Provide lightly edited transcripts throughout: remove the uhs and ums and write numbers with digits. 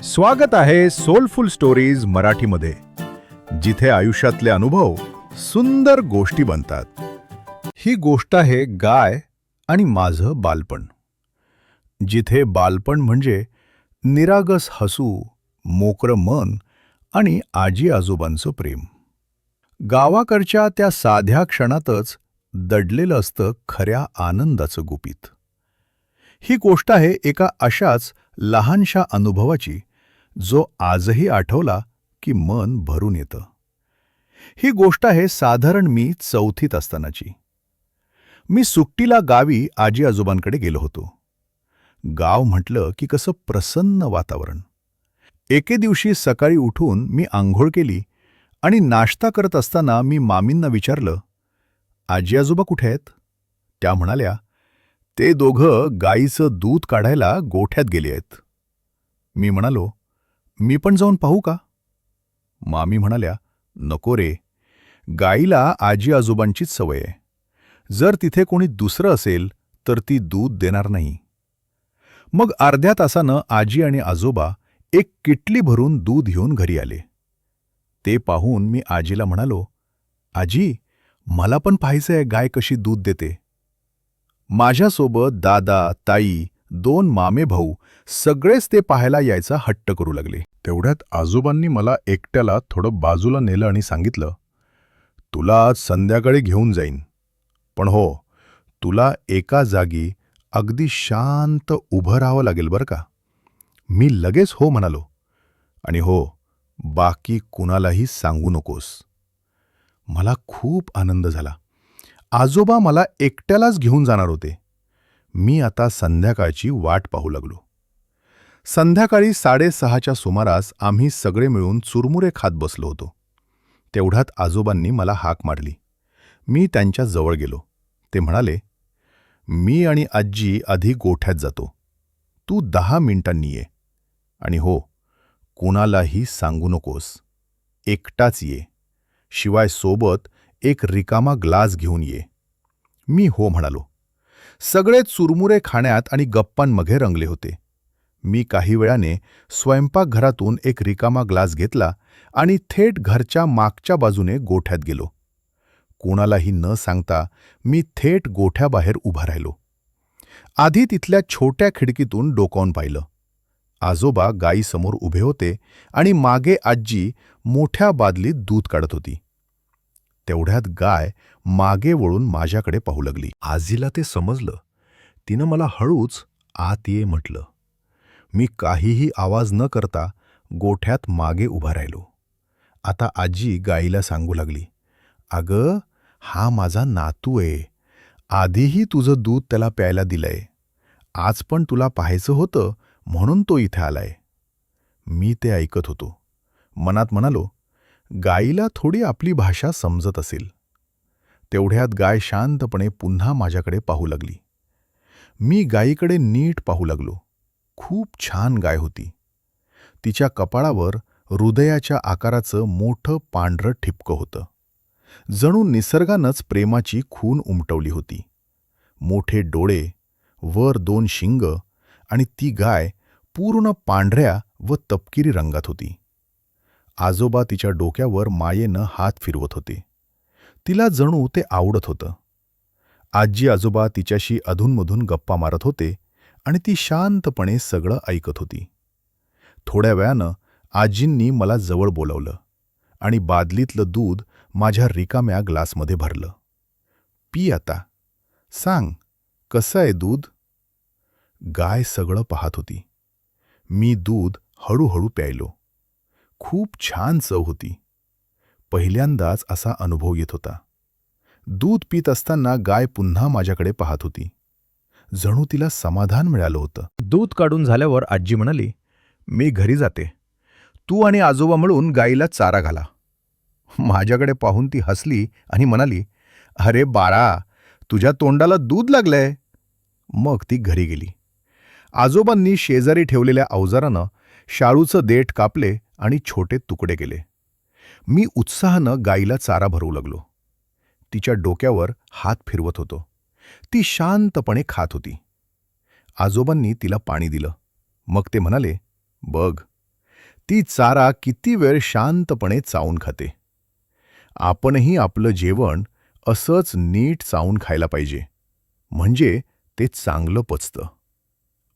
स्वागत आहे soulful stories मराठीमध्ये, जिथे आयुष्यातले अनुभव सुंदर गोष्टी बनतात. ही गोष्ट आहे गाय आणि माझं बालपण. जिथे बालपण म्हणजे निरागस हसू, मोकळं मन आणि आजी आजोबांचं प्रेम. गावाकडच्या त्या साध्या क्षणातच दडलेलं असतं खऱ्या आनंदाचं गुपित. ही गोष्ट आहे एका अशाच लहानशा अनुभवाची, जो आजही आठवला की मन भरून येतं. ही गोष्ट आहे साधारण मी 4थीत असतानाची. मी सुट्टीला गावी आजी आजोबांकडे गेलो होतो. गाव म्हटलं की कसं प्रसन्न वातावरण. एके दिवशी सकाळी उठून मी आंघोळ केली आणि नाश्ता करत असताना मी मामींना विचारलं, आजी आजोबा कुठे आहेत? त्या म्हणाल्या, ते दोघं गाईचं दूध काढायला गोठ्यात गेले आहेत. मी म्हणालो, मी पण जाऊन पाहू का? मामी म्हणाल्या, नको रे, गाईला आजी आजोबांचीच सवय आहे. जर तिथे कोणी दुसरं असेल तर ती दूध देणार नाही. मग अर्ध्या तासानं आजी आणि आजोबा एक किटली भरून दूध घेऊन घरी आले. ते पाहून मी आजीला म्हणालो, आजी, मला पण पाहायचंय गाय कशी दूध देते. माझ्यासोबत दादा, ताई, 2 मामे भाऊ सगळेच ते पाहायला यायचा हट्ट करू लागले. तेवढ्यात आजोबांनी मला एकट्याला थोडं बाजूला नेलं आणि सांगितलं, तुला आज संध्याकाळी घेऊन जाईन. पण हो, तुला एका जागी अगदी शांत उभं राहावं लागेल बरं का. मी लगेच हो म्हणालो. आणि हो, बाकी कुणालाही सांगू नकोस. मला खूप आनंद झाला. आजोबा मला एकट्यालाच घेऊन जाणार होते. मी आता संध्याकाळची वाट पाहू लागलो. संध्याकाळी 6:30च्या सुमारास आम्ही सगळे मिळून चुरमुरे खात बसलो होतो. तेवढ्यात आजोबांनी मला हाक मारली. मी त्यांच्या जवळ गेलो. ते म्हणाले, मी आणि आजी आधी गोठ्यात जातो. तू 10 मिनिटांनी ये. आणि हो, कुणालाही सांगू नकोस. एकटाच ये. शिवाय सोबत एक रिकामा ग्लास घेऊन ये. मी हो म्हणालो. सगळे चुरमुरे खाण्यात आणि गप्पांमध्ये रंगले होते. मी काही वेळाने स्वयंपाकघरातून एक रिकामा ग्लास घेतला आणि थेट घरच्या मागच्या बाजूने गोठ्यात गेलो. कोणालाही न सांगता मी थेट गोठ्याबाहेर उभा राहिलो. आधी तिथल्या छोट्या खिडकीतून डोकावून पाहिलं. आजोबा गायीसमोर उभे होते आणि मागे आजी मोठ्या बादलीत दूध काढत होती. तेवढ्यात गाय मागे वळून माझ्याकडे पाहू लागली. आजीला ते समजलं. तिनं मला हळूच आत ये म्हटलं. मी काहीही आवाज न करता गोठ्यात मागे उभा राहिलो. आता आजी गाईला सांगू लागली, अगं, हा माझा नातू आहे. आधीही तुझं दूध त्याला प्यायला दिलंय. आज पण तुला पाहायचं होतं म्हणून तो इथे आलाय. मी ते ऐकत होतो. मनात म्हणालो, गाईला थोडी आपली भाषा समजत असेल. तेवढ्यात गाय शांतपणे पुन्हा माझ्याकडे पाहू लागली. मी गायीकडे नीट पाहू लागलो. खूप छान गाय होती. तिच्या कपाळावर हृदयाच्या आकाराचं मोठं पांढरं ठिपकं होतं. जणू निसर्गानंच प्रेमाची खून उमटवली होती. मोठे डोळे, वर 2 शिंग आणि ती गाय पूर्ण पांढऱ्या व तपकिरी रंगात होती. आजोबा तिच्या डोक्यावर मायेनं हात फिरवत होते. तिला जणू ते आवडत होतं. आजी आजोबा तिच्याशी अधूनमधून गप्पा मारत होते आणि ती शांतपणे सगळं ऐकत होती. थोड्या वेळानं आजींनी मला जवळ बोलावलं आणि बादलीतलं दूध माझ्या रिकाम्या ग्लासमध्ये भरलं. पी आता. सांग, कसं आहे दूध? गाय सगळं पाहत होती. मी दूध हळूहळू प्यायलो. खूप छान चव होती. पहिल्यांदाच असा अनुभव येत होता. दूध पीत असताना गाय पुन्हा माझ्याकडे पाहत होती. जणू तिला समाधान मिळालं होतं. दूध काढून झाल्यावर आजी म्हणाली, मी घरी जाते. तू आणि आजोबा मिळून गाईला चारा घाला. माझ्याकडे पाहून ती हसली आणि म्हणाली, अरे बाळा, तुझ्या तोंडाला दूध लागलंय. मग ती घरी गेली. आजोबांनी शेजारी ठेवलेल्या अवजारानं शाळूचं देठ कापले आणि छोटे तुकडे केले. मी उत्साहानं गाईला चारा भरवू लागलो. तिच्या डोक्यावर हात फिरवत होतो. ती शांतपणे खात होती. आजोबांनी तिला पाणी दिलं. मग ते म्हणाले, बघ, ती चारा किती वेळ शांतपणे चावून खाते. आपणही आपलं जेवण असंच नीट चावून खायला पाहिजे, म्हणजे ते चांगलं पचतं.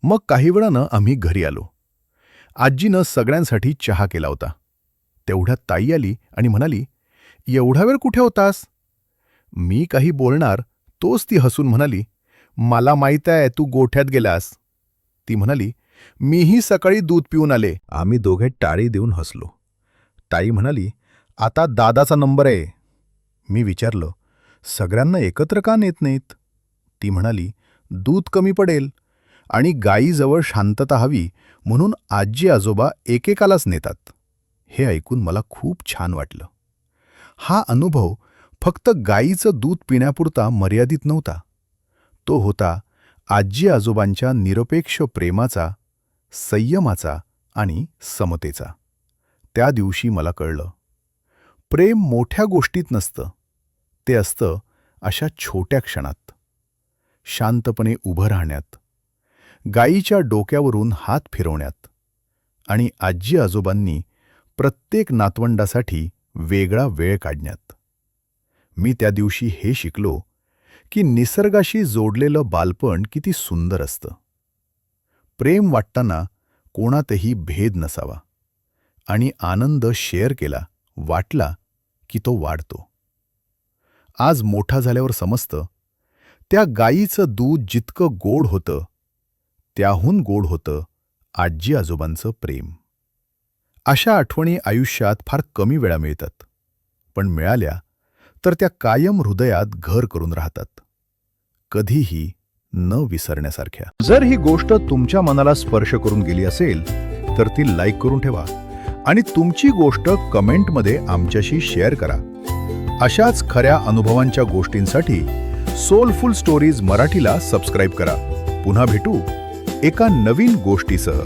मग काही वेळानं आम्ही घरी आलो. आजीनं सगळ्यांसाठी चहा केला होता. तेवढ्यात ताई आली आणि म्हणाली, "एवढा वेळ कुठे होतास?" मी काही बोलणार तोच ती हसून म्हणाली, "मला माहीत आहे तू गोठ्यात गेलास." ती म्हणाली, "मीही सकाळी दूध पिऊन आले." आम्ही दोघे टाळी देऊन हसलो. ताई म्हणाली, "आता दादाचा नंबर आहे." मी विचारलं, "सगळ्यांना एकत्र का नेत नाहीत?" ती म्हणाली, "दूध कमी पडेल आणि गायीजवळ शांतता हवी म्हणून आजी आजोबा एकेकालाच नेतात." हे ऐकून मला खूप छान वाटलं. हा अनुभव फक्त गायीचं दूध पिण्यापुरता मर्यादित नव्हता. तो होता आजी आजोबांच्या निरपेक्ष प्रेमाचा, संयमाचा आणि समतेचा. त्या दिवशी मला कळलं, प्रेम मोठ्या गोष्टीत नसतं, ते असतं अशा छोट्या क्षणात. शांतपणे उभं राहण्यात, गायीच्या डोक्यावरून हात फिरवण्यात आणि आजी आजोबांनी प्रत्येक नातवंडासाठी वेगळा वेळ काढण्यात. मी त्या दिवशी हे शिकलो की निसर्गाशी जोडलेलं बालपण किती सुंदर असतं. प्रेम वाटताना कोणातही भेद नसावा आणि आनंद शेअर केला, वाटला की तो वाढतो. आज मोठा झाल्यावर समजतं, त्या गायीचं दूध जितकं गोड होतं, त्याहून गोड होतं आजी आजोबांचं प्रेम. अशा आठवणी आयुष्यात फार कमी वेळा मिळतात, पण मिळाल्या तर त्या कायम हृदयात घर करून राहतात, कधीही न विसरण्यासारख्या. जर ही गोष्ट तुमच्या मनाला स्पर्श करून गेली असेल तर ती लाईक करून ठेवा आणि तुमची गोष्ट कमेंटमध्ये आमच्याशी शेअर करा. अशाच खऱ्या अनुभवांच्या गोष्टींसाठी सोलफुल स्टोरीज मराठीला सबस्क्राईब करा. पुन्हा भेटू एका नवीन गोष्टीसह.